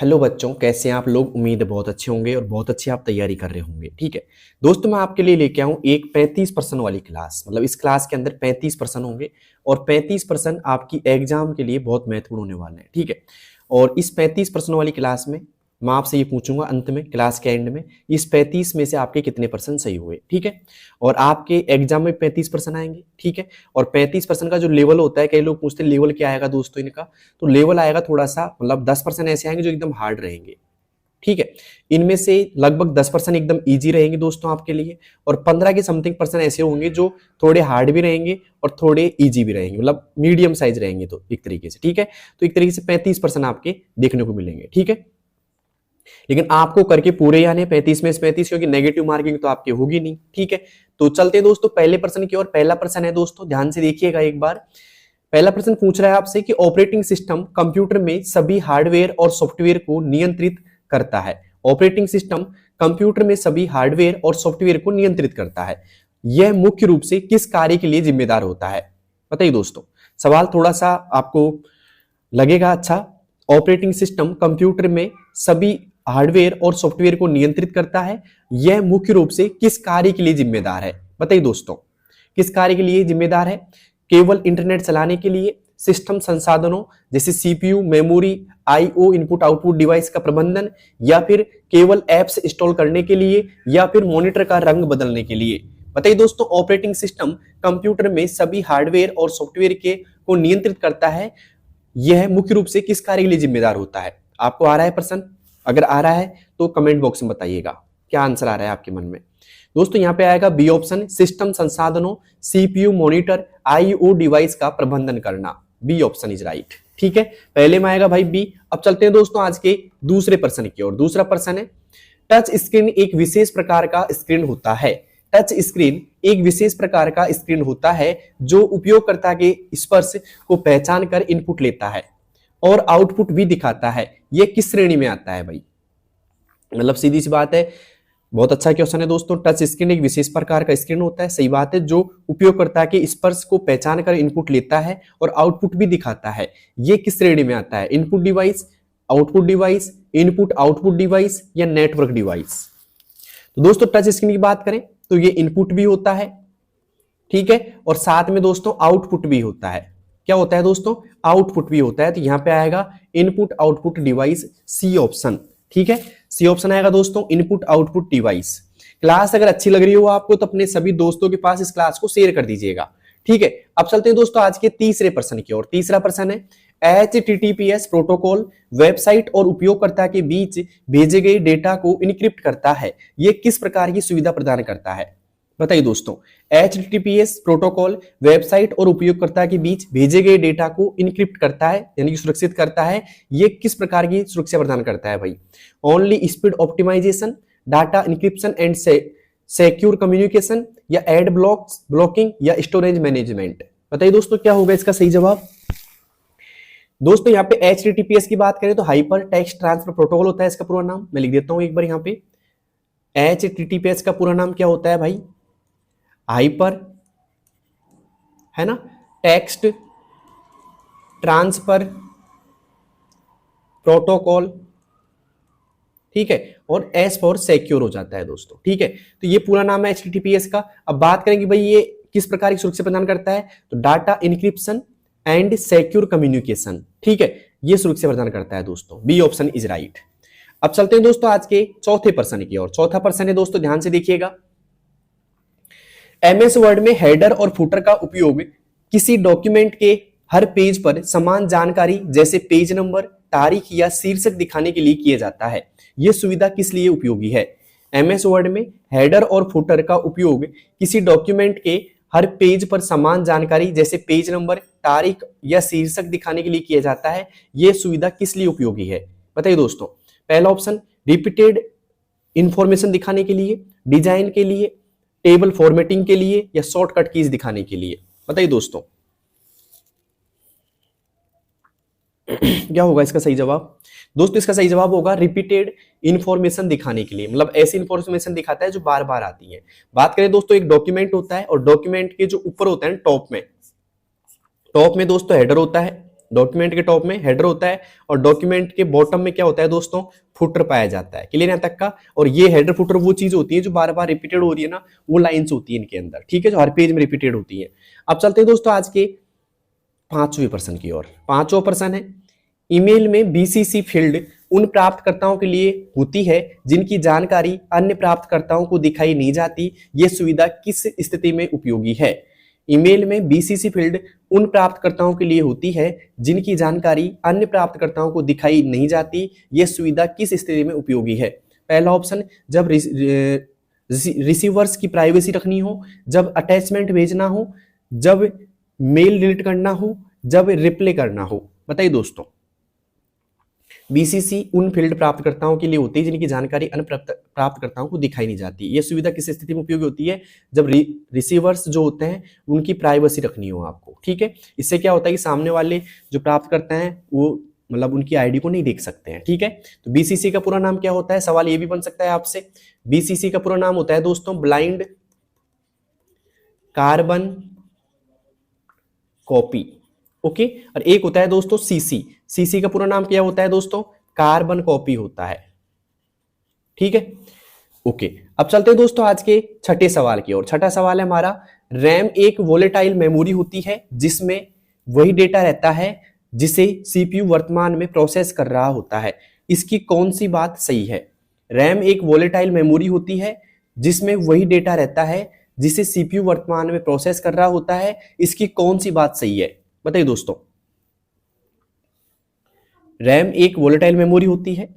Hello बच्चों, कैसे हैं आप लोग। उम्मीद है बहुत अच्छे होंगे और बहुत अच्छी आप तैयारी कर रहे होंगे। ठीक है दोस्तों, मैं आपके लिए लेके आऊँ एक 35% वाली क्लास। मतलब इस क्लास के अंदर 35% होंगे और 35% आपकी एग्जाम के लिए बहुत महत्वपूर्ण होने वाले हैं। ठीक है, और इस 35% वाली क्लास में मैं आपसे ये पूछूंगा अंत में, क्लास के एंड में, इस 35 में से आपके कितने परसेंट सही हुए। ठीक है, और आपके एग्जाम में 35% आएंगे। ठीक है, और 35% का जो लेवल होता है, कई लोग पूछते हैं लेवल क्या आएगा दोस्तों इनका, तो लेवल आएगा थोड़ा सा, मतलब 10% ऐसे आएंगे जो एकदम हार्ड रहेंगे। ठीक है, इनमें से लगभग 10% एकदम इजी रहेंगे दोस्तों आपके लिए, और 15 के समथिंग परसेंट ऐसे होंगे जो थोड़े हार्ड भी रहेंगे और थोड़े इजी भी रहेंगे, मतलब मीडियम साइज रहेंगे। तो एक तरीके से ठीक है, तो एक तरीके से 35% आपके देखने को मिलेंगे। ठीक है, लेकिन आपको करके पूरे आने 35 में से 35, क्योंकि नेगेटिव मार्किंग तो आपकी होगी नहीं। ठीक है, तो चलते हैं दोस्तों पहले प्रश्न की ओर। पहला प्रश्न है दोस्तों, ध्यान से देखिएगा एक बार। पहला प्रश्न पूछ रहा है आपसे कि ऑपरेटिंग सिस्टम कंप्यूटर में सभी हार्डवेयर और सॉफ्टवेयर को नियंत्रित करता है। ऑपरेटिंग सिस्टम कंप्यूटर में सभी हार्डवेयर और सॉफ्टवेयर को नियंत्रित करता है। यह मुख्य रूप से किस कार्य के लिए जिम्मेदार होता है? बताइए दोस्तों, सवाल थोड़ा सा आपको लगेगा अच्छा। ऑपरेटिंग सिस्टम कंप्यूटर में सभी हार्डवेयर और सॉफ्टवेयर को नियंत्रित करता है। यह मुख्य रूप से किस कार्य के लिए जिम्मेदार है? बताइए दोस्तों, किस कार्य के लिए जिम्मेदार है? केवल इंटरनेट चलाने के लिए, सिस्टम संसाधनों जैसे CPU, memory, IO input output device का प्रबंधन, या फिर केवल एप्स इंस्टॉल करने के लिए, या फिर मॉनिटर का रंग बदलने के लिए? बताइए दोस्तों, ऑपरेटिंग सिस्टम कंप्यूटर में सभी हार्डवेयर और सॉफ्टवेयर के को नियंत्रित करता है। यह मुख्य रूप से किस कार्य के लिए जिम्मेदार होता है? आपको आ रहा है प्रश्न? अगर आ रहा है तो कमेंट बॉक्स में बताइएगा क्या आंसर आ रहा है आपके मन में। दोस्तों यहाँ पे आएगा बी ऑप्शन, सिस्टम संसाधनों, सीपीयू, मॉनिटर, आईओ डिवाइस का प्रबंधन करना। B option is right. ठीक है, पहले में आएगा भाई बी। अब चलते हैं दोस्तों आज के दूसरे प्रश्न की ओर। दूसरा प्रश्न है, टच स्क्रीन एक विशेष प्रकार का स्क्रीन होता है। टच स्क्रीन एक विशेष प्रकार का स्क्रीन होता है जो उपयोगकर्ता के स्पर्श को पहचान कर इनपुट लेता है और आउटपुट भी दिखाता है। यह किस श्रेणी में आता है भाई? मतलब सीधी सी बात है, बहुत अच्छा क्वेश्चन है दोस्तों। टच स्क्रीन एक विशेष प्रकार का स्क्रीन होता है, सही बात है, जो उपयोगकर्ता के स्पर्श को पहचान कर इनपुट लेता है और आउटपुट भी दिखाता है। यह किस श्रेणी में आता है? Input device, output device, input output device, या नेटवर्क डिवाइस? तो दोस्तों टच स्क्रीन की बात करें तो ये इनपुट भी होता है, ठीक है, और साथ में दोस्तों आउटपुट भी होता है। क्या होता है दोस्तों? आउटपुट भी होता है। तो यहां पे आएगा input output device, C option. ठीक है, सी ऑप्शन आएगा दोस्तों, इनपुट आउटपुट डिवाइस। क्लास अगर अच्छी लग रही हो आपको तो अपने सभी दोस्तों के पास इस क्लास को शेयर कर दीजिएगा। ठीक है, अब चलते हैं दोस्तों आज के तीसरे प्रश्न की ओर। तीसरा प्रश्न है, HTTPS प्रोटोकॉल वेबसाइट और उपयोगकर्ता के बीच भेजे गए डेटा को इनक्रिप्ट करता है। यह किस प्रकार की सुविधा प्रदान करता है? बताइए दोस्तों, HTTPS प्रोटोकॉल वेबसाइट और उपयोगकर्ता के बीच भेजे गए डेटा को इनक्रिप्ट करता है, यानी कि सुरक्षित करता है। यह किस प्रकार की सुरक्षा प्रदान करता है भाई? Only speed optimization, data encryption and secure communication, या एड ब्लॉकिंग, या स्टोरेज मैनेजमेंट? बताइए दोस्तों क्या होगा इसका सही जवाब? दोस्तों यहाँ पे HTTPS की बात करें तो हाइपर टेक्स्ट ट्रांसफर प्रोटोकॉल होता है इसका पूरा नाम। मैं लिख देता हूं एक बार यहाँ पे, HTTPS का पूरा नाम क्या होता है भाई? हाइपर, है ना, टेक्स्ट ट्रांसफर प्रोटोकॉल। ठीक है, और एस फॉर सिक्योर हो जाता है दोस्तों। ठीक है, तो ये पूरा नाम है HTTPS का। अब बात करेंगे भाई ये किस प्रकार की सुरक्षा प्रदान करता है, तो data encryption and secure communication. ठीक है, ये सुरक्षा प्रदान करता है दोस्तों। B option is right. अब चलते हैं दोस्तों आज के चौथे प्रश्न की ओर। चौथा प्रश्न है दोस्तों, ध्यान से देखिएगा। MS वर्ड में हेडर और फुटर का उपयोग किसी डॉक्यूमेंट के हर पेज पर समान जानकारी जैसे पेज नंबर, तारीख या शीर्षक दिखाने के लिए किया जाता है। यह सुविधा किस लिए उपयोगी है? MS वर्ड में हेडर और फुटर का उपयोग किसी डॉक्यूमेंट के हर पेज पर समान जानकारी जैसे पेज नंबर, तारीख या शीर्षक दिखाने के लिए किया जाता है। यह सुविधा किस लिए उपयोगी है? बताइए दोस्तों। पहला ऑप्शन रिपीटेड इंफॉर्मेशन दिखाने के लिए, डिजाइन के लिए, टेबल फॉर्मेटिंग के लिए, या शॉर्टकट कीज दिखाने के लिए? बताइए दोस्तों क्या होगा इसका सही जवाब? दोस्तों इसका सही जवाब होगा रिपीटेड इंफॉर्मेशन दिखाने के लिए। मतलब ऐसी इंफॉर्मेशन दिखाता है जो बार बार आती है। बात करें दोस्तों, एक डॉक्यूमेंट होता है और डॉक्यूमेंट के जो ऊपर होता है टॉप में दोस्तों हेडर होता है, डॉक्यूमेंट के टॉप में हेडर होता है और डॉक्यूमेंट के बॉटम में क्या होता है दोस्तों, फुटर पाया जाता है। क्लियर यहाँ तक का। और ये हेडर फुटर वो चीज होती है जो बार बार रिपीटेड हो रही है ना, वो लाइंस होती है इनके अंदर, ठीक है, जो हर पेज में रिपीटेड होती है। अब चलते हैं दोस्तों आज के 5वें प्रश्न की ओर। 5वां प्रश्न है, ईमेल में बीसीसी फील्ड उन प्राप्तकर्ताओं के लिए होती है जिनकी जानकारी अन्य प्राप्तकर्ताओं को दिखाई नहीं जाती। यह सुविधा किस स्थिति में उपयोगी है? ईमेल में बीसीसी फील्ड उन प्राप्तकर्ताओं के लिए होती है जिनकी जानकारी अन्य प्राप्तकर्ताओं को दिखाई नहीं जाती। यह सुविधा किस स्थिति में उपयोगी है? पहला ऑप्शन, जब रिसीवर्स की प्राइवेसी रखनी हो, जब अटैचमेंट भेजना हो, जब मेल डिलीट करना हो, जब रिप्ले करना हो। बताइए दोस्तों, बीसीसी उन फील्ड प्राप्तकर्ताओं के लिए होती है जिनकी जानकारी अन्य प्राप्तकर्ताओं को दिखाई नहीं जाती। यह सुविधा किस स्थिति में उपयोगी होती है? जब रिसीवर्स जो होते हैं उनकी प्राइवेसी रखनी हो आपको, ठीक है। इससे क्या होता है कि सामने वाले जो प्राप्तकर्ता हैं वो मतलब उनकी आईडी को नहीं देख सकते हैं, ठीक है। तो बीसीसी का पूरा नाम क्या होता है? सवाल ये भी बन सकता है आपसे। बीसीसी का पूरा नाम होता है दोस्तों ब्लाइंड कार्बन कॉपी, ओके। और एक होता है दोस्तों सीसी। सीसी का पूरा नाम क्या होता है दोस्तों? कार्बन कॉपी होता है, ठीक है, ओके। अब चलते हैं दोस्तों आज के छठे सवाल की ओर। छठा सवाल है हमारा, रैम एक वोलेटाइल मेमोरी होती है जिसमें वही डेटा रहता है जिसे सीपीयू वर्तमान में प्रोसेस कर रहा होता है। इसकी कौन सी बात सही है? रैम एक वोलेटाइल मेमोरी होती है जिसमें वही डेटा रहता है जिसे सीपीयू वर्तमान में प्रोसेस कर रहा होता है। इसकी कौन सी बात सही है? बताइए दोस्तों। रैम एक वोलेटाइल मेमोरी होती है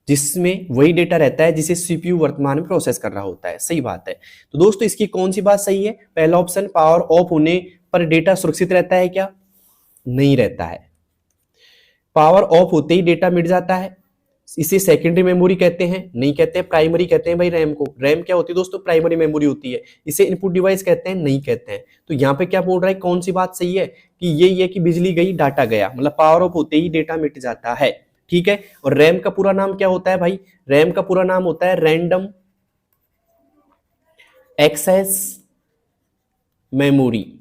जिसमें वही डेटा रहता है जिसे सीपीयू वर्तमान में प्रोसेस कर रहा होता है, सही बात है। तो दोस्तों इसकी कौन सी बात सही है? पहला ऑप्शन, पावर ऑफ होने पर डेटा सुरक्षित रहता है क्या? नहीं रहता है। पावर ऑफ होते ही डेटा मिट जाता है, इसे सेकेंडरी मेमोरी कहते हैं? नहीं कहते हैं, प्राइमरी कहते हैं भाई रैम को। रैम क्या होती है दोस्तों? प्राइमरी मेमोरी होती है। इसे इनपुट डिवाइस कहते हैं? नहीं कहते हैं। तो यहाँ पे क्या बोल रहा है, कौन सी बात सही है? कि यही है कि बिजली गई डाटा गया, मतलब पावर ऑफ होते ही डेटा मिट जाता है, ठीक है। और रैम का पूरा नाम क्या होता है भाई? रैम का पूरा नाम होता है random access memory,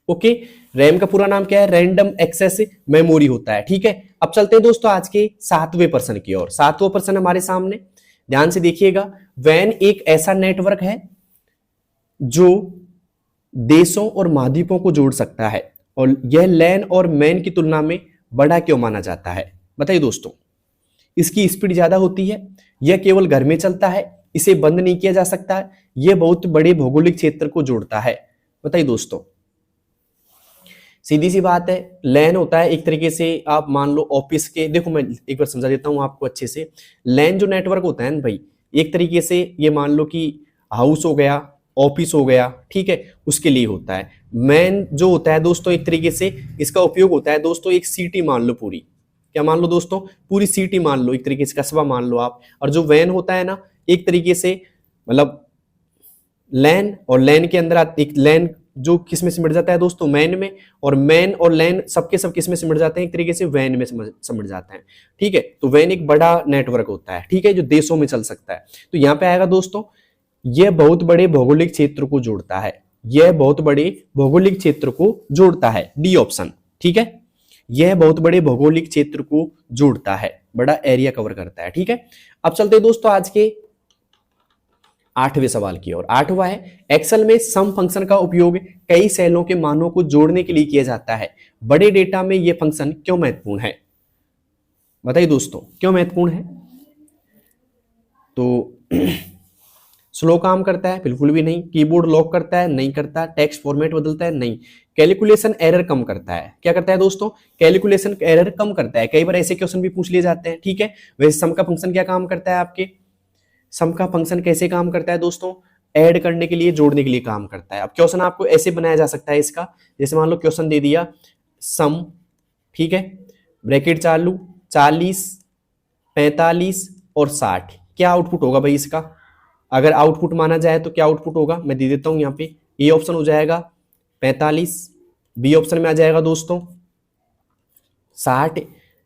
okay. RAM का पूरा नाम क्या है? रैंडम एक्सेस मेमोरी होता है, ठीक है। अब चलते हैं दोस्तों आज के 7वें प्रश्न की ओर। 7वां प्रश्न हमारे सामने, ध्यान से देखिएगा। वैन एक ऐसा नेटवर्क है जो देशों और महाद्वीपों को जोड़ सकता है और यह लैन और मैन की तुलना में बड़ा क्यों माना जाता है? बताइए दोस्तों। इसकी स्पीड ज्यादा होती है, यह केवल घर में चलता है, इसे बंद नहीं किया जा सकता है, यह बहुत बड़े भौगोलिक क्षेत्र को जोड़ता है। बताइए दोस्तों। सीधी सी बात है, लैन होता है एक तरीके से, आप मान लो ऑफिस के, देखो मैं एक बार समझा देता हूं आपको अच्छे से। लैन जो नेटवर्क होता है ना भाई, एक तरीके से ये मान लो कि हाउस हो गया, ऑफिस हो गया, ठीक है, उसके लिए होता है। मैन जो होता है दोस्तों, एक तरीके से इसका उपयोग होता है दोस्तों, एक सिटी मान लो पूरी, क्या मान लो दोस्तों? पूरी सिटी मान लो, एक तरीके से कस्बा मान लो आप। और जो वैन होता है ना, एक तरीके से मतलब लैन, और लैन के अंदर एक लैन जो किस में सिमट जाता है दोस्तों? मैन में। और मैन और लैन सबके सब किस में सिमट जाते हैं? एक तरीके से वैन में सिमट जाते हैं, ठीक है। तो वैन एक बड़ा नेटवर्क होता है, ठीक है, जो देशों में चल सकता है। तो यहां पे आएगा दोस्तों, यह बहुत बड़े भौगोलिक क्षेत्र को जोड़ता है, यह बहुत बड़े भौगोलिक क्षेत्र को जोड़ता है, डी ऑप्शन, ठीक है। यह बहुत बड़े भौगोलिक क्षेत्र को जोड़ता है, बड़ा एरिया कवर करता है, ठीक है। अब चलते हैं दोस्तों आज के 8वें सवाल की ओर। 8वां है, एक्सेल में सम फंक्शन का उपयोग कई सेलों के मानों को जोड़ने के लिए किया जाता है। बड़े डेटा में यह फंक्शन क्यों महत्वपूर्ण है? बताइए दोस्तों, क्यों महत्वपूर्ण है? तो स्लो काम करता है? बिल्कुल भी नहीं। कीबोर्ड लॉक करता है? नहीं करता। टेक्स्ट फॉर्मेट बदलता है? नहीं। कैलकुलेशन एरर कम करता है? क्या करता है दोस्तों? कैलकुलेशन एरर कम करता है। कई बार ऐसे क्वेश्चन भी पूछ लिए जाते हैं, ठीक है। वैसे सम का फंक्शन क्या काम करता है आपके? सम का फंक्शन कैसे काम करता है दोस्तों? ऐड करने के लिए, जोड़ने के लिए काम करता है। अब क्वेश्चन आपको ऐसे बनाया जा सकता है इसका, जैसे मान लो क्वेश्चन दे दिया सम, ठीक है, ब्रैकेट चालू 40, 45 और 60, क्या आउटपुट होगा भाई इसका? अगर आउटपुट माना जाए तो क्या आउटपुट होगा? मैं दे देता हूं यहाँ पे। ए ऑप्शन हो जाएगा 45, बी ऑप्शन में आ जाएगा दोस्तों 60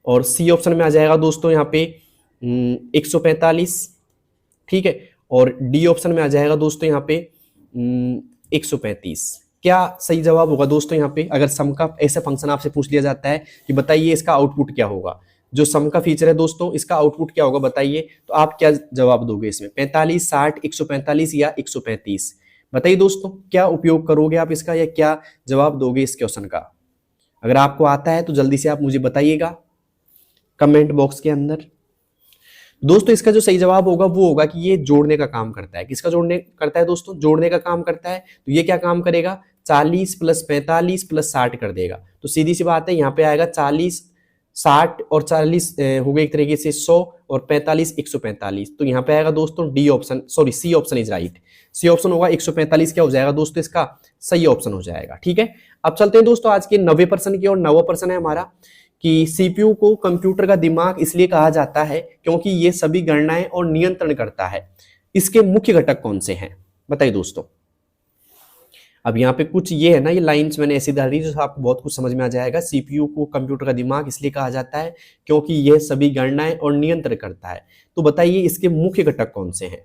और सी ऑप्शन में आ जाएगा दोस्तों यहाँ पे 145, ठीक है। और डी ऑप्शन में आ जाएगा दोस्तों यहाँ पे 135, क्या सही जवाब होगा दोस्तों यहाँ पे? अगर सम का ऐसा फंक्शन आपसे पूछ लिया जाता है कि बताइए इसका आउटपुट क्या होगा, जो सम का फीचर है दोस्तों इसका आउटपुट क्या होगा बताइए, तो आप क्या जवाब दोगे इसमें? 45, 60, 145 या 135? बताइए दोस्तों क्या उपयोग करोगे आप इसका, या क्या जवाब दोगे इस क्वेश्चन का? अगर आपको आता है तो जल्दी से आप मुझे बताइएगा कमेंट बॉक्स के अंदर। दोस्तों इसका जो सही जवाब होगा वो होगा कि ये जोड़ने का काम करता है। किसका जोड़ने करता है दोस्तों? जोड़ने का काम करता है। तो ये क्या काम करेगा? 40 + 45 + 60 कर देगा। तो सीधी सी बात है, यहाँ पे आएगा 40, 60 और 40 हो गए एक तरीके से 100 और 45 145। तो यहाँ पे आएगा दोस्तों D option, sorry C option is right. C option होगा 145 क्या हो जाएगा दोस्तों? इसका सही ऑप्शन हो जाएगा। ठीक है, अब चलते हैं दोस्तों आज के 90% की और 90% है हमारा कि सीपीयू को कंप्यूटर का दिमाग इसलिए कहा जाता है क्योंकि ये सभी गणनाएं और नियंत्रण करता है। इसके मुख्य घटक कौन से हैं बताइए दोस्तों? अब यहाँ पे कुछ ये है ना, ये लाइंस मैंने ऐसी डाल दी जो आपको बहुत कुछ समझ में आ जाएगा। सीपीयू को कंप्यूटर का दिमाग इसलिए कहा जाता है क्योंकि यह सभी गणनाएं और नियंत्रण करता है। तो बताइए इसके मुख्य घटक कौन से हैं?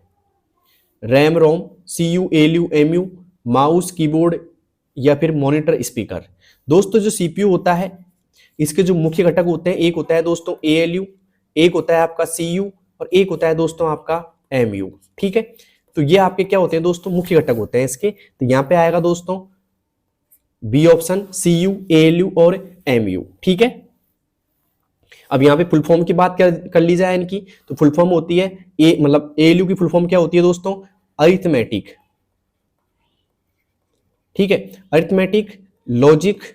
RAM ROM, CU, LU, MU, mouse, keyboard या फिर मॉनिटर, स्पीकर। दोस्तों जो सीपीयू होता है इसके जो मुख्य घटक होते हैं, एक होता है दोस्तों एएलयू, एक होता है आपका सीयू और एक होता है दोस्तों आपका एमयू। ठीक है, तो ये आपके क्या होते हैं दोस्तों? मुख्य घटक होते हैं इसके। तो यहाँ पे आएगा दोस्तों बी ऑप्शन, सीयू, एएलयू और एमयू। ठीक है, अब यहाँ पे फुल फॉर्म की बात कर ली जाए इनकी, तो फुल फॉर्म होती है मतलब एएलयू की फुल फॉर्म क्या होती है दोस्तों? अरिथमेटिक। ठीक है, अरिथमेटिक लॉजिक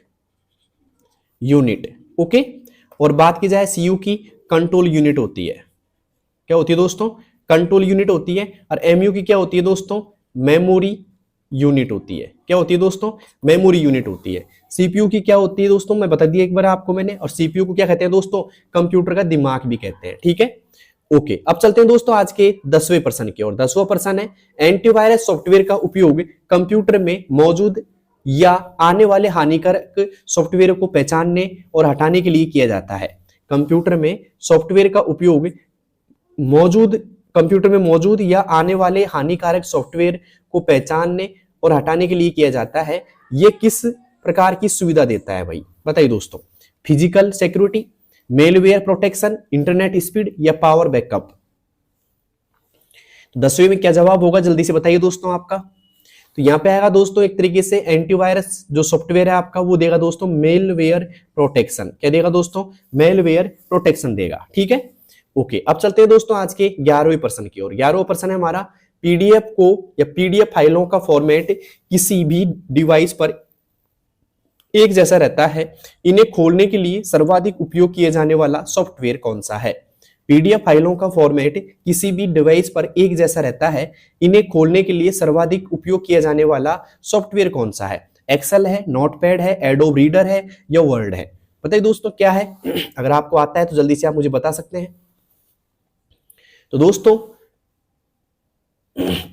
यूनिट। ओके, और बात की जाए सीयू की, कंट्रोल यूनिट होती है। क्या होती है दोस्तों? कंट्रोल यूनिट होती है। और एमयू की क्या होती है दोस्तों? मेमोरी यूनिट होती है। क्या होती है दोस्तों? मेमोरी यूनिट होती है। सीपीयू की क्या होती है दोस्तों? मैं बता दिया एक बार आपको मैंने। और सीपीयू को क्या कहते हैं दोस्तों? कंप्यूटर का दिमाग भी कहते हैं। ठीक है, ओके, अब चलते हैं दोस्तों आज के 10वें प्रश्न की ओर। 10वां प्रश्न है, एंटीवायरस सॉफ्टवेयर का उपयोग कंप्यूटर में मौजूद या आने वाले हानिकारक सॉफ्टवेयर को पहचानने और हटाने के लिए किया जाता है। कंप्यूटर में सॉफ्टवेयर का उपयोग कंप्यूटर में मौजूद या आने वाले हानिकारक सॉफ्टवेयर को पहचानने और हटाने के लिए किया जाता है। यह किस प्रकार की सुविधा देता है भाई बताइए दोस्तों? Physical security, malware protection, internet speed या पावर बैकअप। 10वें में क्या जवाब होगा जल्दी से बताइए दोस्तों आपका? तो यहां पे आएगा दोस्तों एक तरीके से एंटीवायरस जो सॉफ्टवेयर है आपका वो देगा दोस्तों मेलवेयर प्रोटेक्शन। क्या देगा दोस्तों? मेलवेयर प्रोटेक्शन देगा। ठीक है, ओके, अब चलते हैं दोस्तों आज के 11वें प्रश्न की ओर। 11वां प्रश्न है हमारा, पीडीएफ को या पीडीएफ फाइलों का फॉर्मेट किसी भी डिवाइस पर एक जैसा रहता है। इन्हें खोलने के लिए सर्वाधिक उपयोग किया जाने वाला सॉफ्टवेयर कौन सा है? पीडीएफ फाइलों का फॉर्मेट किसी भी डिवाइस पर एक जैसा रहता है। इन्हें खोलने के लिए सर्वाधिक उपयोग किया जाने वाला सॉफ्टवेयर कौन सा है? एक्सेल है, नोटपैड है, एडोब रीडर है या वर्ड है? बताइए दोस्तों क्या है? अगर आपको आता है तो जल्दी से आप मुझे बता सकते हैं। तो दोस्तों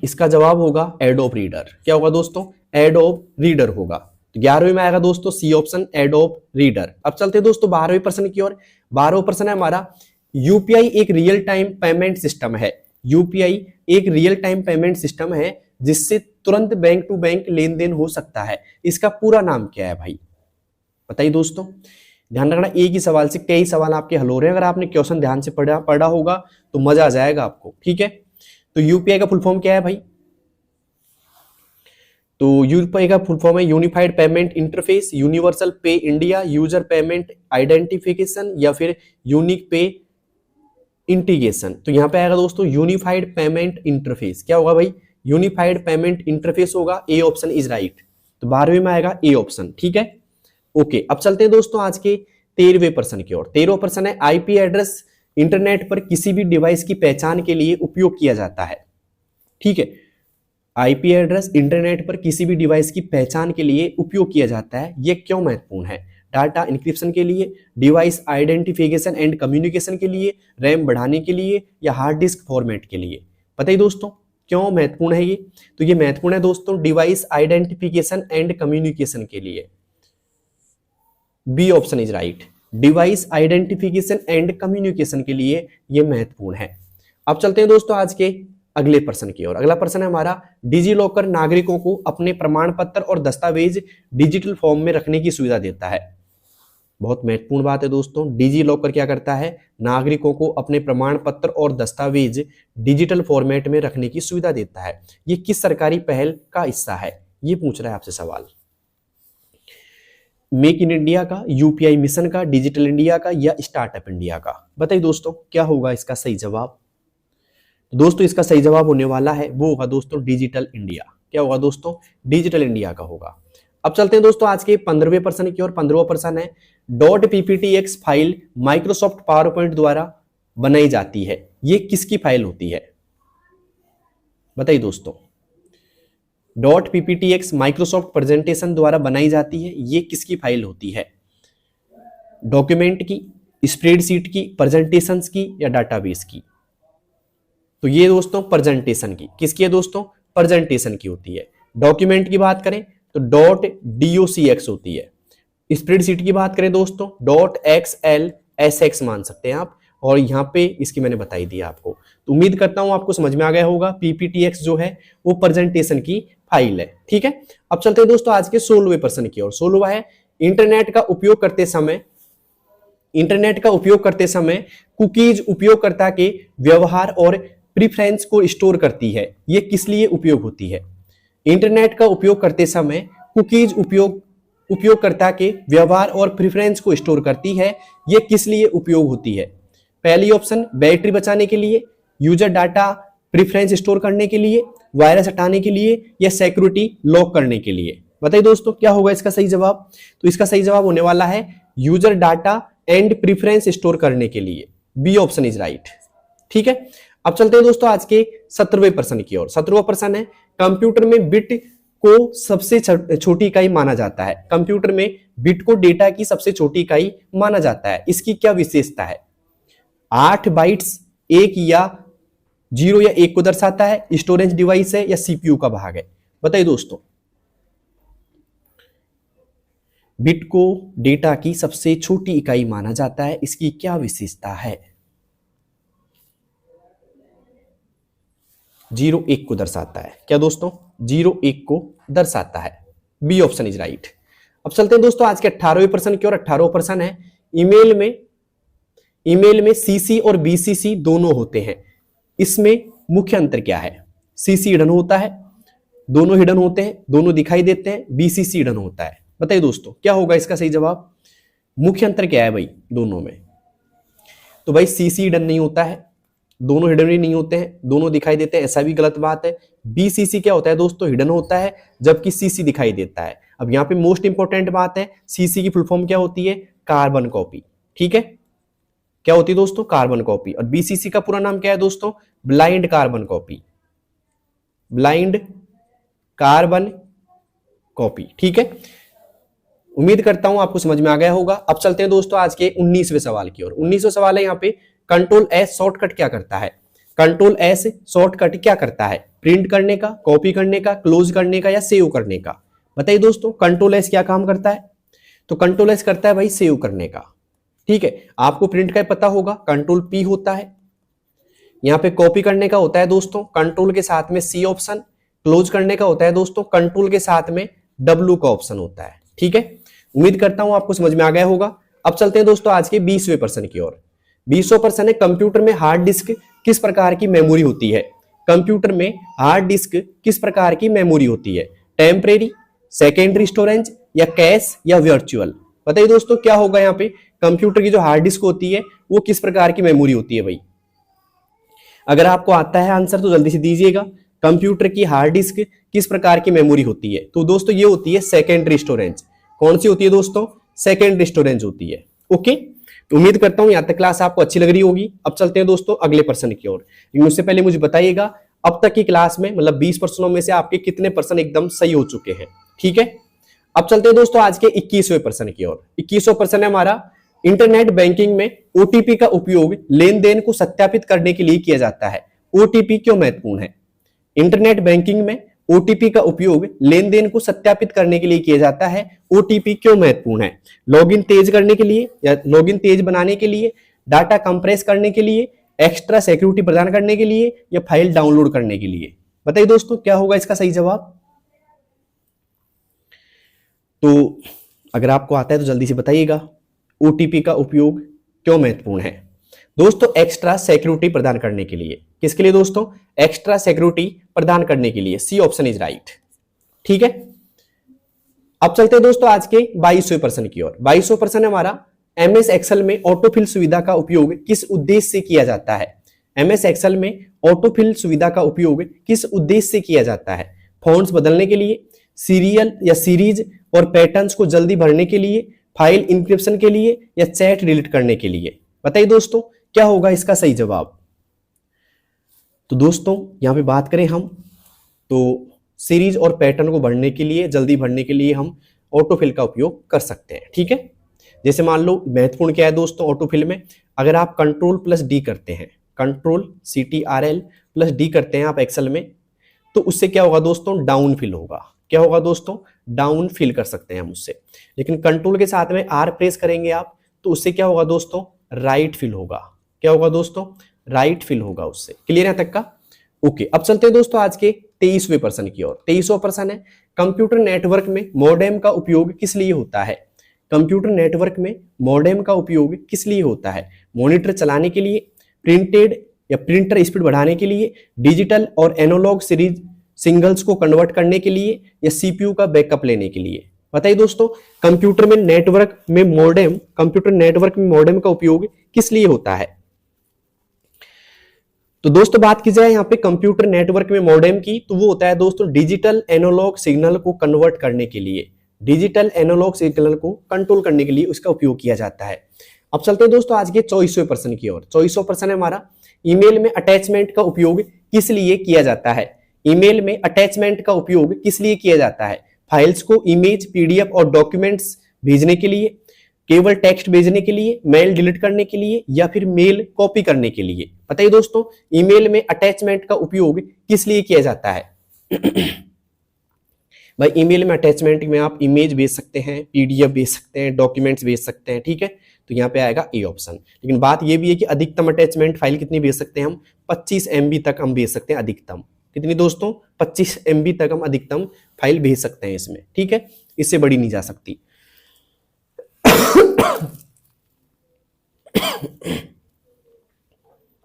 इसका जवाब होगा एडोब रीडर। क्या होगा दोस्तों? एडोब रीडर होगा। तो 11वें में आएगा दोस्तों सी ऑप्शन, एडोब रीडर। अब चलते हैं दोस्तों 12वें प्रश्न की ओर। 12वां प्रश्न है हमारा, यूपीआई एक रियल टाइम पेमेंट सिस्टम है। यूपीआई एक रियल टाइम पेमेंट सिस्टम है जिससे तुरंत बैंक टू बैंक लेन देन हो सकता है। इसका पूरा नाम क्या है भाई बताइए दोस्तों? ध्यान रखना, एक ही सवाल से कई सवाल आपके हल हो रहे हैं। अगर आपने क्वेश्चन ध्यान से पढ़ा होगा तो मजा आ जाएगा आपको। ठीक है, तो यूपीआई का फुल फॉर्म क्या है भाई? तो यूपीआई का फुल फॉर्म है यूनिफाइड पेमेंट इंटरफेस, यूनिवर्सल पे इंडिया, यूजर पेमेंट आइडेंटिफिकेशन या फिर यूनिक पे इंटीग्रेशन। तो यहां पे आएगा दोस्तों यूनिफाइड पेमेंट इंटरफेस। क्या होगा भाई? यूनिफाइड पेमेंट इंटरफेस होगा। A option is right. तो 12वें में आएगा ए ऑप्शन। ठीक है, ओके, अब चलते हैं दोस्तों आज के 13वें प्रश्न की ओर। 13वां प्रश्न है, आईपी एड्रेस इंटरनेट पर किसी भी डिवाइस की पहचान के लिए उपयोग किया जाता है। ठीक है, आईपी एड्रेस इंटरनेट पर किसी भी डिवाइस की पहचान के लिए उपयोग किया जाता है। यह क्यों महत्वपूर्ण है? डाटा इंक्रिप्शन के लिए, डिवाइस आइडेंटिफिकेशन एंड कम्युनिकेशन के लिए, रैम बढ़ाने के लिए या हार्ड डिस्क फॉर्मेट के लिए? बताइए दोस्तों क्यों महत्वपूर्ण है ये? तो ये महत्वपूर्ण है दोस्तों डिवाइस आइडेंटिफिकेशन एंड कम्युनिकेशन के लिए। B option is right, device identification and communication के लिए ये महत्वपूर्ण है। अब चलते हैं दोस्तों आज के अगले प्रश्न की ओर। अगला प्रश्न है हमारा, डिजी लॉकर नागरिकों को अपने प्रमाण पत्र और दस्तावेज डिजिटल फॉर्म में रखने की सुविधा देता है। बहुत महत्वपूर्ण बात है दोस्तों, डिजी लॉकर क्या करता है, नागरिकों को अपने प्रमाण पत्र और दस्तावेज डिजिटल फॉर्मेट में रखने की सुविधा देता है। ये किस सरकारी पहल का हिस्सा है, ये पूछ रहा है आपसे सवाल। मेक इन इंडिया का, यूपीआई मिशन का, डिजिटल इंडिया का या स्टार्टअप इंडिया का? बताइए दोस्तों क्या होगा इसका सही जवाब। दोस्तों इसका सही जवाब होने वाला है, वो होगा दोस्तों डिजिटल इंडिया। क्या होगा दोस्तों, डिजिटल इंडिया का होगा। अब चलते हैं दोस्तों आज के 15वें प्रश्न की ओर। 15वां प्रश्न है, dot PPTX file Microsoft PowerPoint द्वारा बनाई जाती है, ये किसकी फाइल होती है? बताइए दोस्तों, डॉट पीपीटीएक्स माइक्रोसॉफ्ट प्रेजेंटेशन द्वारा बनाई जाती है, ये किसकी फाइल होती है? डॉक्यूमेंट की, स्प्रेडशीट की, प्रेजेंटेशंस की या डाटाबेस की? तो ये दोस्तों प्रेजेंटेशन की, किसकी है दोस्तों, प्रेजेंटेशन की होती है। डॉक्यूमेंट की बात करें तो डॉट डॉक्स होती है। स्प्रेडशीट की बात करें दोस्तों डॉट XLSX मान सकते हैं आप, और यहाँ पे इसकी मैंने बताई दी आपको। तो उम्मीद करता हूं आपको समझ में आ गया होगा, पीपीटीएक्स जो है वो प्रेजेंटेशन की फाइल है। ठीक है, अब चलते हैं दोस्तों आज के 16वें प्रश्न की ओर। 16वां है, इंटरनेट का उपयोग करते समय कुकीज उपयोगकर्ता के व्यवहार और प्रेफरेंस को स्टोर करती है, ये किस लिए उपयोग होती है? इंटरनेट का उपयोग करते समय कुकीज उपयोगकर्ता के व्यवहार और प्रेफरेंस को स्टोर करती है, ये किस लिए उपयोग होती है? पहली ऑप्शन बैटरी बचाने के लिए, यूजर डाटा प्रेफरेंस स्टोर करने के लिए, वायरस हटाने के लिए या सिक्योरिटी लॉक करने के लिए? बताइए दोस्तों क्या होगा इसका सही जवाब। तो इसका सही जवाब होने वाला है user data and preference store करने के लिए, बी ऑप्शन इज राइट। ठीक है, अब चलते हैं दोस्तों आज के 17वें प्रश्न की ओर। 17वां प्रश्न है, कंप्यूटर में बिट को सबसे छोटी इकाई माना जाता है। कंप्यूटर में बिट को डेटा की सबसे छोटी इकाई माना जाता है, इसकी क्या विशेषता है? 8 बाइट्स, 1 या 0 या 1 को दर्शाता है, स्टोरेज डिवाइस है या सीपीयू का भाग है? बताइए दोस्तों, बिट को डेटा की सबसे छोटी इकाई माना जाता है, इसकी क्या विशेषता है? 0 1 को दर्शाता है। क्या दोस्तों, 0 1 को दर्शाता है, बी ऑप्शन इज राइट। अब चलते हैं दोस्तों आज के 18वें प्रश्न की ओर। 18वां प्रश्न है, ईमेल में सीसी और बीसीसी दोनों होते हैं, इसमें मुख्य अंतर क्या है? सीसी हिडन होता है, दोनों हिडन होते हैं, दोनों दिखाई देते हैं, बीसीसी हिडन होता है। बताइए दोस्तों क्या होगा इसका सही जवाब। मुख्य अंतर क्या है भाई दोनों में? तो भाई सीसी हिडन नहीं होता है, दोनों हिडन ही नहीं होते हैं, दोनों दिखाई देते हैं, ऐसा भी गलत बात है। बीसीसी क्या होता है दोस्तों, हिडन होता है, जबकि सीसी दिखाई देता है। अब यहाँ पे मोस्ट इंपॉर्टेंट बात है, सीसी की फुल फॉर्म क्या होती है? Carbon copy. ठीक है, क्या होती है दोस्तों? Carbon copy. और बीसीसी का पूरा नाम क्या है दोस्तों? Blind carbon copy, blind carbon copy. ठीक है, उम्मीद करता हूं आपको समझ में आ गया होगा। अब चलते हैं दोस्तों आज के 19वें सवाल की ओर। 19वां सवाल है यहाँ पे, कंट्रोल एस शॉर्टकट क्या करता है? कंट्रोल एस शॉर्टकट क्या करता है? प्रिंट करने का, कॉपी करने का, क्लोज करने का या सेव करने का? बताइए दोस्तों कंट्रोल एस क्या काम करता है? तो कंट्रोल एस करता है भाई सेव करने का। ठीक है, आपको प्रिंट का पता होगा, कंट्रोल पी होता है। यहाँ पे कॉपी करने का होता है दोस्तों कंट्रोल के साथ में सी ऑप्शन, क्लोज करने का होता है दोस्तों कंट्रोल के साथ में डब्ल्यू का ऑप्शन होता है। ठीक है, उम्मीद करता हूं आपको समझ में आ गया होगा। अब चलते हैं दोस्तों आज के 20वें प्रश्न की ओर। 20वां प्रश्न है, कंप्यूटर में हार्ड डिस्क किस प्रकार की मेमोरी होती है? कंप्यूटर में हार्ड डिस्क किस प्रकार की मेमोरी होती है? टेम्परेरी, सेकेंडरी स्टोरेज या कैश या वर्चुअल? बताइए दोस्तों क्या होगा यहाँ पे, कंप्यूटर की जो हार्ड डिस्क होती है वो किस प्रकार की मेमोरी होती है भाई? अगर आपको आता है आंसर तो जल्दी से दीजिएगा। कंप्यूटर की हार्ड डिस्क किस प्रकार की मेमोरी होती है? तो दोस्तों ये होती है सेकेंडरी स्टोरेज। कौन सी होती है दोस्तों? सेकेंडरी स्टोरेज होती है। ओके, तो उम्मीद करता हूं यहां तक क्लास आपको अच्छी लग रही होगी। अब चलते हैं दोस्तों अगले प्रश्न की ओर। लेकिन उससे पहले मुझे बताइएगा अब तक की क्लास में मतलब 20 प्रश्नों में से आपके कितने प्रश्न एकदम सही हो चुके हैं? ठीक है, अब चलते हैं दोस्तों आज के 21वें प्रश्न की ओर। 21वां प्रश्न है हमारा, इंटरनेट बैंकिंग में ओटीपी का उपयोग लेन देन को सत्यापित करने के लिए किया जाता है, ओटीपी क्यों महत्वपूर्ण है? इंटरनेट बैंकिंग में ओटीपी का उपयोग लेन देन को सत्यापित करने के लिए किया जाता है, ओटीपी क्यों महत्वपूर्ण है? लॉगिन तेज करने के लिए या लॉगिन तेज बनाने के लिए, डाटा कंप्रेस करने के लिए एक्स्ट्रा सिक्योरिटी प्रदान करने के लिए या फाइल डाउनलोड करने के लिए? बताइए दोस्तों क्या होगा इसका सही जवाब। तो अगर आपको आता है तो जल्दी से बताइएगा, ओटीपी का उपयोग क्यों महत्वपूर्ण है? दोस्तों एक्स्ट्रा सिक्योरिटी प्रदान करने के लिए। किसके लिए दोस्तों? एक्स्ट्रा सिक्योरिटी प्रदान करने के लिए। C option is right. ठीक है, अब चलते हैं दोस्तों आज के 22वें प्रश्न की ओर। 22वां प्रश्न है हमारा, एमएस एक्सेल में ऑटोफिल सुविधा का उपयोग किस उद्देश्य से किया जाता है? एमएस एक्सेल में ऑटोफिल सुविधा का उपयोग किस उद्देश्य से किया जाता है? फॉन्ट्स बदलने के लिए, सीरियल या सीरीज और पैटर्न्स को जल्दी भरने के लिए, फाइल इंक्रिप्शन के लिए या चैट डिलीट करने के लिए? बताइए दोस्तों क्या होगा इसका सही जवाब। तो दोस्तों यहां पे बात करें हम तो सीरीज और पैटर्न को भरने के लिए, जल्दी भरने के लिए हम ऑटोफिल का उपयोग कर सकते हैं। ठीक है, जैसे मान लो महत्वपूर्ण क्या है दोस्तों ऑटोफिल में, अगर आप कंट्रोल+D करते हैं, कंट्रोल+CTRL+D करते हैं आप एक्सेल में, तो उससे क्या होगा दोस्तों? डाउन फिल होगा। क्या होगा दोस्तों? डाउन फिल कर सकते हैं हम उससे। लेकिन कंट्रोल के साथ में R प्रेस करेंगे आप तो उससे क्या होगा दोस्तों? राइट फिल होगा। क्या होगा दोस्तों? राइट फिल होगा उससे। क्लियर है तक का? ओके, अब चलते हैं दोस्तों आज के 23वें प्रश्न की ओर। 23वां प्रश्न है, कंप्यूटर नेटवर्क में मॉडेम का उपयोग किस लिए होता है? कंप्यूटर नेटवर्क में मॉडेम का उपयोग किस लिए होता है? मॉनिटर चलाने के लिए, प्रिंटेड या प्रिंटर स्पीड बढ़ाने के लिए, डिजिटल और एनालॉग सीरीज सिग्नल्स को कन्वर्ट करने के लिए या सीपीयू का बैकअप लेने के लिए? बताइए दोस्तों कंप्यूटर नेटवर्क में मॉडेम का उपयोग किस लिए होता है? तो दोस्तों बात की जाए यहाँ पे कंप्यूटर नेटवर्क में मॉडेम की, तो वो होता है दोस्तों डिजिटल एनालॉग सिग्नल को कन्वर्ट करने के लिए, डिजिटल एनालॉग सिग्नल को कंट्रोल करने के लिए उसका उपयोग किया जाता है। अब चलते हैं दोस्तों आज के 24वें प्रश्न की ओर। 24वां प्रश्न है हमारा, ईमेल में अटैचमेंट का उपयोग किस लिए किया जाता है? ईमेल में अटैचमेंट का उपयोग किस लिए किया जाता है? फाइल्स को इमेज, पीडीएफ और डॉक्यूमेंट्स भेजने के लिए, केवल टेक्स्ट भेजने के लिए, मेल डिलीट करने के लिए या फिर मेल कॉपी करने के लिए? बताइए दोस्तों ईमेल में अटैचमेंट का उपयोग किस लिए किया जाता है? भाई ईमेल में अटैचमेंट में आप इमेज भेज सकते हैं, पीडीएफ भेज सकते हैं, डॉक्यूमेंट्स भेज सकते हैं। ठीक है, तो यहाँ पे आएगा ए ऑप्शन। लेकिन बात ये भी है कि अधिकतम अटैचमेंट फाइल कितनी भेज सकते हैं हम? 25 MB तक हम भेज सकते हैं अधिकतम। कितनी दोस्तों? 25 MB तक हम अधिकतम फाइल भेज सकते हैं इसमें। ठीक है, इससे बड़ी नहीं जा सकती।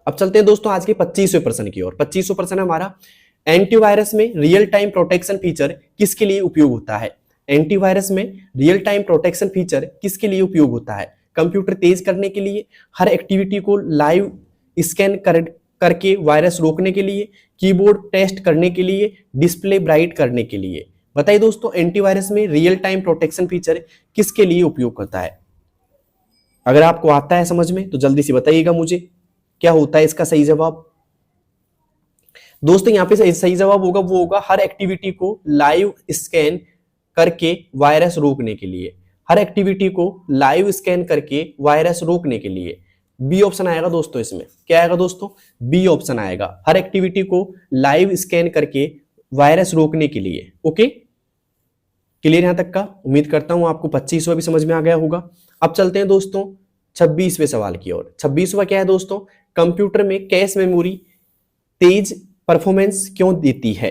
अब चलते हैं दोस्तों आज के 25वें प्रश्न की ओर। 25वां प्रश्न है हमारा, एंटीवायरस में रियल टाइम प्रोटेक्शन फीचर किसके लिए उपयोग होता है? एंटीवायरस में रियल टाइम प्रोटेक्शन फीचर किसके लिए उपयोग होता है? कंप्यूटर तेज करने के लिए, हर एक्टिविटी को लाइव स्कैन करके वायरस रोकने के लिए, कीबोर्ड टेस्ट करने के लिए, डिस्प्ले ब्राइट करने के लिए? बताइए दोस्तों एंटीवायरस में रियल टाइम प्रोटेक्शन फीचर किसके लिए उपयोग करता है? अगर आपको आता है समझ में तो जल्दी से बताइएगा मुझे क्या होता है इसका सही जवाब। दोस्तों यहाँ पे सही जवाब होगा वो होगा हर एक्टिविटी को लाइव स्कैन करके वायरस रोकने के लिए, हर एक्टिविटी को लाइव स्कैन करके वायरस रोकने के लिए। बी ऑप्शन आएगा दोस्तों इसमें। क्या आएगा दोस्तों? बी ऑप्शन आएगा, हर एक्टिविटी को लाइव स्कैन करके वायरस रोकने के लिए। ओके, क्लियर यहां तक का? उम्मीद करता हूं आपको 25वां भी समझ में आ गया होगा। अब चलते हैं दोस्तों 26वें सवाल की ओर। 26वां क्या है दोस्तों? कंप्यूटर में कैश मेमोरी तेज परफॉर्मेंस क्यों देती है?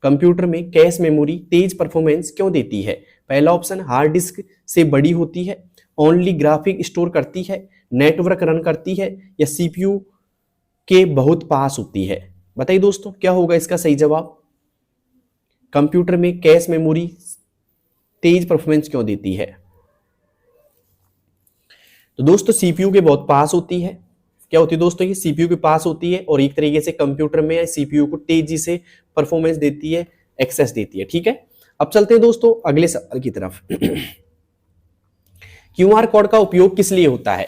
कंप्यूटर में कैश मेमोरी तेज परफॉर्मेंस क्यों देती है? पहला ऑप्शन हार्ड डिस्क से बड़ी होती है, ओनली ग्राफिक स्टोर करती है, नेटवर्क रन करती है या सीपीयू के बहुत पास होती है? बताइए दोस्तों क्या होगा इसका सही जवाब। कंप्यूटर में कैश मेमोरी तेज परफॉर्मेंस क्यों देती है? तो दोस्तों सीपीयू के बहुत पास होती है। क्या होती है दोस्तों? ये सीपीयू के पास होती है और एक तरीके से कंप्यूटर में सीपीयू को तेजी से परफॉर्मेंस देती है, एक्सेस देती है। ठीक है, अब चलते हैं दोस्तों अगले सवाल की तरफ। क्यूआर कोड का उपयोग किस लिए होता है?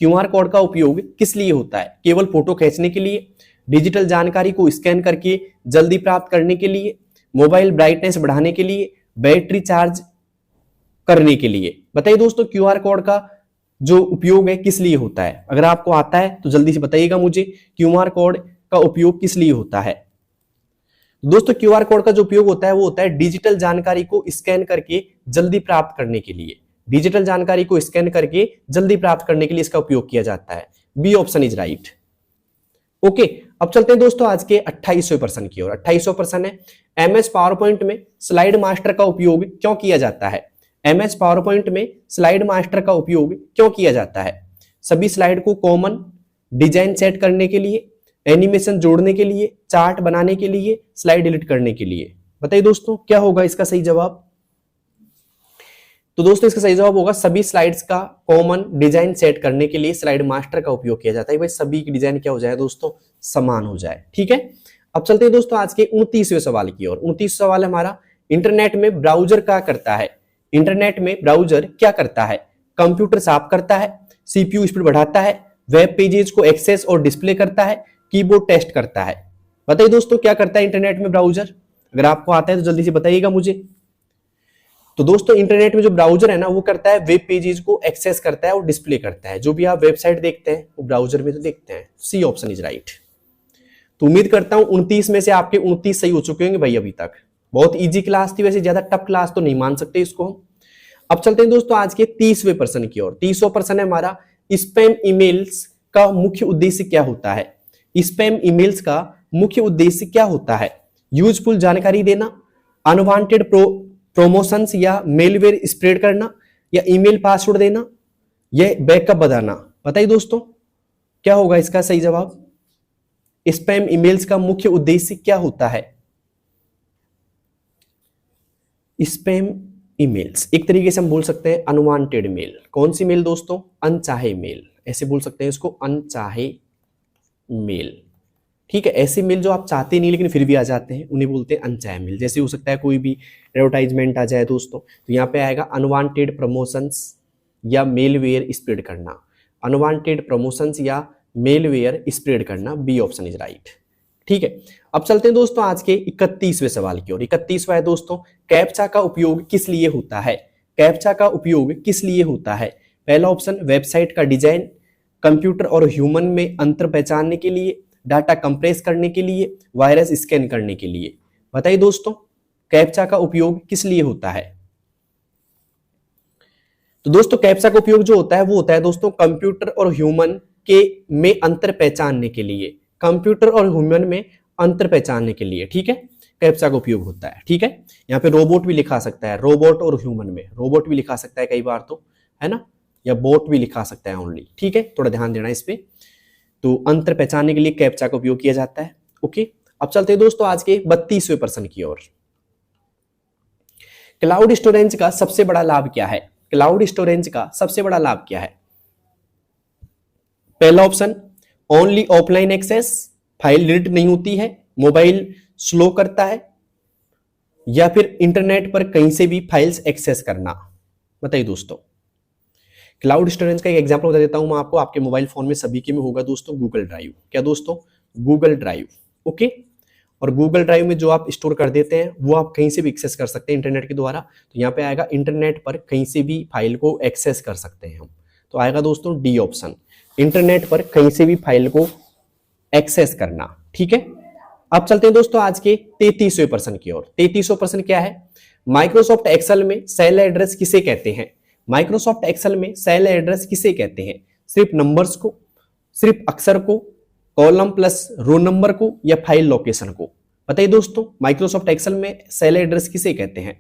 क्यूआर कोड का उपयोग किस लिए होता है? केवल फोटो खींचने के लिए, डिजिटल जानकारी को स्कैन करके जल्दी प्राप्त करने के लिए, मोबाइल ब्राइटनेस बढ़ाने के लिए, बैटरी चार्ज करने के लिए? बताइए दोस्तों क्यूआर कोड का जो उपयोग है किस लिए होता है? अगर आपको आता है तो जल्दी से बताइएगा मुझे क्यूआर कोड का उपयोग किस लिए होता है। दोस्तों क्यूआर कोड का जो उपयोग होता है वो होता है डिजिटल जानकारी को स्कैन करके जल्दी प्राप्त करने के लिए, डिजिटल जानकारी को स्कैन करके जल्दी प्राप्त करने के लिए इसका उपयोग किया जाता है। B option is right. Okay, अब चलते हैं दोस्तों आज के 28वें प्रश्न की ओर। 28वां प्रश्न है, एमएस पावर पॉइंट में स्लाइड मास्टर का उपयोग क्यों किया जाता है? एमएस पावर पॉइंट में स्लाइड मास्टर का उपयोग क्यों किया जाता है? सभी स्लाइड को कॉमन, डिजाइन सेट करने के लिए, एनिमेशन जोड़ने के लिए, चार्ट बनाने के लिए, स्लाइड डिलीट करने के लिए। बताइए दोस्तों क्या होगा इसका सही जवाब? तो दोस्तों इसका सही जवाब होगा सभी स्लाइड्स का कॉमन डिजाइन सेट करने के लिए स्लाइड मास्टर का उपयोग किया जाता है। भाई सभी की डिजाइन क्या हो जाए दोस्तों? समान हो जाए। ठीक है, अब चलते हैं दोस्तों आज के 29वें सवाल की ओर। 29 सवाल है हमारा, इंटरनेट में ब्राउजर क्या करता है? इंटरनेट में ब्राउजर क्या करता है? कंप्यूटर साफ करता है, सीपीयू स्पीड बढ़ाता है, वेब पेजेस को एक्सेस और डिस्प्ले करता है, कीबोर्ड टेस्ट करता है। बताइए दोस्तों क्या करता है इंटरनेट में ब्राउजर? अगर आपको आता है तो जल्दी से बताइएगा मुझे। तो दोस्तों इंटरनेट में जो ब्राउजर है ना वो करता है वेब पेजेस को एक्सेस करता है और डिस्प्ले करता है। जो भी आप वेबसाइट देखते हैं वो ब्राउजर में तो देखते हैं। C option is right. तो उम्मीद करता हूं 29 में से आपके 29 सही हो चुके होंगे भाई अभी तक। बहुत इजी क्लास थी, वैसे ज्यादा टफ क्लास तो नहीं मान सकते इसको हम। अब चलते हैं दोस्तों आज के 30वें प्रश्न की ओर। 30वां प्रश्न है हमारा, स्पैम ईमेल्स का मुख्य उद्देश्य क्या होता है? स्पैम ईमेल्स का मुख्य उद्देश्य क्या होता है? यूजफुल जानकारी देना, अनवांटेड प्रमोशंस या मेलवेयर स्प्रेड करना, या ईमेल पासवर्ड देना, या बैकअप बताना। बताइए दोस्तों क्या होगा इसका सही जवाब? स्पैम ईमेल्स का मुख्य उद्देश्य क्या होता है? स्पैम ईमेल्स एक तरीके से हम बोल सकते हैं अनवांटेड मेल। कौन सी मेल दोस्तों? अनचाहे मेल, ऐसे बोल सकते हैं इसको, अनचाहे मेल। ठीक है, ऐसे मेल जो आप चाहते नहीं लेकिन फिर भी आ जाते हैं उन्हें बोलते हैं अनचाहे मेल। जैसे हो सकता है कोई भी एडवर्टाइजमेंट आ जाए दोस्तों, तो यहाँ पे आएगा अनवांटेड प्रमोशंस या मेलवेयर स्प्रेड करना। अनवांटेड प्रमोशंस या मेलवेयर स्प्रेड करना, बी ऑप्शन इज राइट। ठीक है, अब चलते हैं दोस्तों आज के 31वें सवाल की ओर। 31वां है दोस्तों, कैप्चा का उपयोग किस लिए होता है? कैप्चा का उपयोग किस लिए होता है? पहला ऑप्शन वेबसाइट का डिजाइन, कंप्यूटर और ह्यूमन में अंतर पहचानने के लिए, डाटा कंप्रेस करने के लिए, वायरस स्कैन करने के लिए। बताइए दोस्तों कैप्चा का उपयोग किस लिए होता है? तो दोस्तों कैप्चा का उपयोग जो होता है वो होता है दोस्तों कंप्यूटर और ह्यूमन के में अंतर पहचानने के लिए। कंप्यूटर और ह्यूमन में अंतर पहचानने के लिए, ठीक है, कैप्चा का उपयोग होता है। ठीक है, यहाँ पे रोबोट भी लिखा सकता है, रोबोट और ह्यूमन में रोबोट भी लिखा सकता है कई बार तो, है ना, या बोट भी लिखा सकता है ओनली। ठीक है, थोड़ा ध्यान देना इस पे। तो अंतर पहचानने के लिए कैप्चा का उपयोग किया जाता है। ओके, अब चलते हैं दोस्तों आज के 32वें प्रश्न की ओर। क्लाउड स्टोरेज का सबसे बड़ा लाभ क्या है? क्लाउड स्टोरेज का सबसे बड़ा लाभ क्या है? पहला option only offline access, file delete नहीं होती है, मोबाइल स्लो करता है, या फिर इंटरनेट पर कहीं से भी फाइल्स एक्सेस करना। बताइए दोस्तों क्लाउड स्टोरेज का एक एग्जांपल बता देता हूं मैं आपको। आपके मोबाइल फोन में सभी के में होगा दोस्तों गूगल ड्राइव। क्या दोस्तों? Google drive. ओके, और गूगल ड्राइव में जो आप स्टोर कर देते हैं वो आप कहीं से भी एक्सेस कर सकते हैं इंटरनेट के द्वारा। तो यहाँ पे आएगा इंटरनेट पर कहीं से भी फाइल को एक्सेस कर सकते हैं हम। तो आएगा दोस्तों डी ऑप्शन, इंटरनेट पर कहीं से भी फाइल को एक्सेस करना। ठीक है, अब चलते हैं दोस्तों आज के 33वें प्रश्न की ओर। 33वां प्रश्न क्या है? माइक्रोसॉफ्ट एक्सेल में सेल एड्रेस किसे कहते हैं? माइक्रोसॉफ्ट एक्सेल में सेल एड्रेस किसे कहते हैं? सिर्फ नंबर्स को, सिर्फ अक्षर को, कॉलम प्लस रो नंबर को, या फाइल लोकेशन को? बताइए दोस्तों माइक्रोसॉफ्ट एक्सेल में सेल एड्रेस किसे कहते हैं?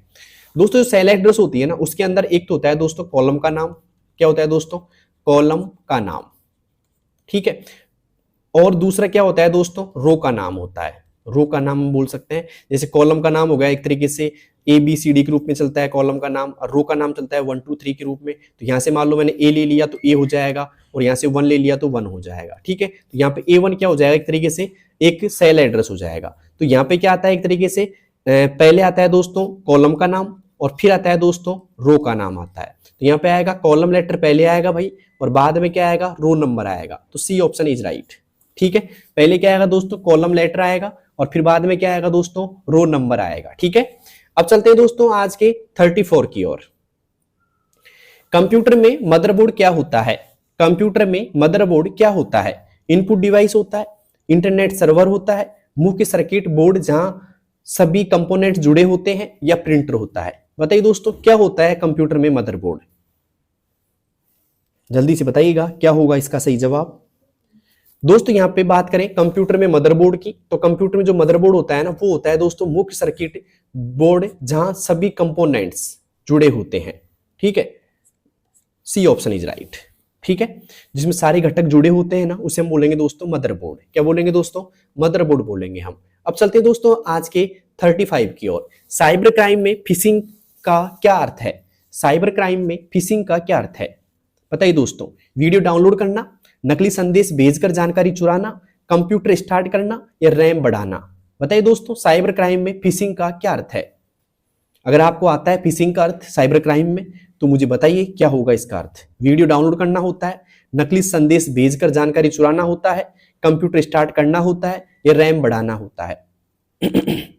दोस्तों जो सेल एड्रेस होती है ना उसके अंदर एक तो होता है दोस्तों कॉलम का नाम। क्या होता है दोस्तों? कॉलम का नाम। ठीक है, और दूसरा क्या होता है दोस्तों? रो का नाम होता है। रो का नाम बोल सकते हैं, जैसे कॉलम का नाम हो गया एक तरीके से ABCD के रूप में चलता है कॉलम का नाम, और रो का नाम चलता है 1 2 3 के रूप में। तो यहाँ से मान लो मैंने A ले लिया तो A हो जाएगा, और यहाँ से 1 ले लिया तो 1 हो जाएगा। ठीक है, तो यहाँ पे A1 क्या हो जाएगा? एक तरीके से एक सेल एड्रेस हो जाएगा। तो यहाँ पे क्या आता है? एक तरीके से पहले आता है दोस्तों कॉलम का नाम, और फिर आता है दोस्तों रो का नाम आता है। तो यहाँ पे आएगा कॉलम लेटर पहले आएगा भाई, और बाद में क्या आएगा? रो नंबर आएगा। तो सी ऑप्शन इज राइट। ठीक है, पहले क्या आएगा दोस्तों? कॉलम लेटर आएगा, और फिर बाद में क्या आएगा दोस्तों? रो नंबर आएगा। ठीक है, अब चलते हैं दोस्तों आज के 34 की ओर। कंप्यूटर में मदरबोर्ड क्या होता है? कंप्यूटर में मदरबोर्ड क्या होता है? इनपुट डिवाइस होता है, इंटरनेट सर्वर होता है, मुख्य सर्किट बोर्ड जहां सभी कंपोनेंट जुड़े होते हैं, या प्रिंटर होता है? बताइए दोस्तों क्या होता है कंप्यूटर में मदरबोर्ड? जल्दी से बताइएगा क्या होगा इसका सही जवाब? दोस्तों यहाँ पे बात करें कंप्यूटर में मदरबोर्ड की, तो कंप्यूटर में जो मदरबोर्ड होता है ना, वो होता है दोस्तों मुख्य सर्किट बोर्ड, जहां सभी कंपोनेंट्स जुड़े होते हैं। ठीक है, सी ऑप्शन इज राइट। ठीक है, जिसमें सारे घटक जुड़े होते हैं ना, उसे हम बोलेंगे दोस्तों मदरबोर्ड। क्या बोलेंगे दोस्तों? मदरबोर्ड बोलेंगे हम। अब चलते हैं दोस्तों आज के 35 की ओर। साइबर क्राइम में फिशिंग का क्या अर्थ है? साइबर क्राइम में फिशिंग का क्या अर्थ है? बताइए दोस्तों। वीडियो डाउनलोड करना, नकली संदेश भेजकर जानकारी चुराना, कंप्यूटर स्टार्ट करना या रैम बढ़ाना। बताइए दोस्तों, साइबर क्राइम में फिशिंग का क्या अर्थ है? अगर आपको आता है फिशिंग का अर्थ साइबर क्राइम में, तो मुझे बताइए क्या होगा इसका अर्थ। वीडियो डाउनलोड करना होता है, नकली संदेश भेजकर जानकारी चुराना होता है, कंप्यूटर स्टार्ट करना होता है या रैम बढ़ाना होता है।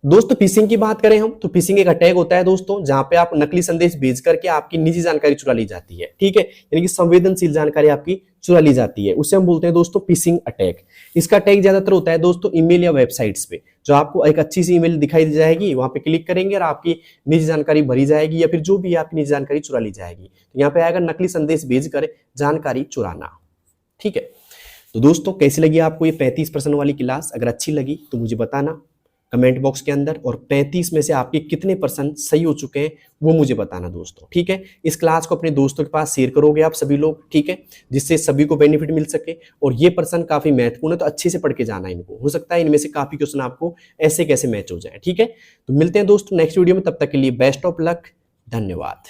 दोस्तों फिशिंग की बात करें हम, तो फिशिंग एक अटैक होता है दोस्तों, जहां पे आप नकली संदेश भेज करके आपकी निजी जानकारी चुरा ली जाती है। ठीक है, यानी कि संवेदनशील जानकारी आपकी चुरा ली जाती है, उसे हम बोलते हैं दोस्तों फिशिंग अटैक। इसका अटैक ज्यादातर होता है दोस्तों ईमेल या वेबसाइट्स पे, जो आपको एक अच्छी सी ईमेल दिखाई दी जाएगी, वहां पे क्लिक करेंगे और आपकी निजी जानकारी भरी जाएगी, या फिर जो भी आपकी निजी जानकारी चुरा ली जाएगी। तो यहाँ पे आएगा नकली संदेश भेजकर जानकारी चुराना। ठीक है, तो दोस्तों कैसी लगी आपको ये 35% वाली क्लास? अगर अच्छी लगी तो मुझे बताना कमेंट बॉक्स के अंदर, और 35 में से आपके कितने % सही हो चुके हैं वो मुझे बताना दोस्तों। ठीक है, इस क्लास को अपने दोस्तों के पास शेयर करोगे आप सभी लोग, ठीक है, जिससे सभी को बेनिफिट मिल सके। और ये पर्सन काफी महत्वपूर्ण है, तो अच्छे से पढ़ के जाना इनको, हो सकता है इनमें से काफी क्वेश्चन आपको ऐसे कैसे मैच हो जाए। ठीक है, तो मिलते हैं दोस्तों नेक्स्ट वीडियो में, तब तक के लिए बेस्ट ऑफ लक, धन्यवाद।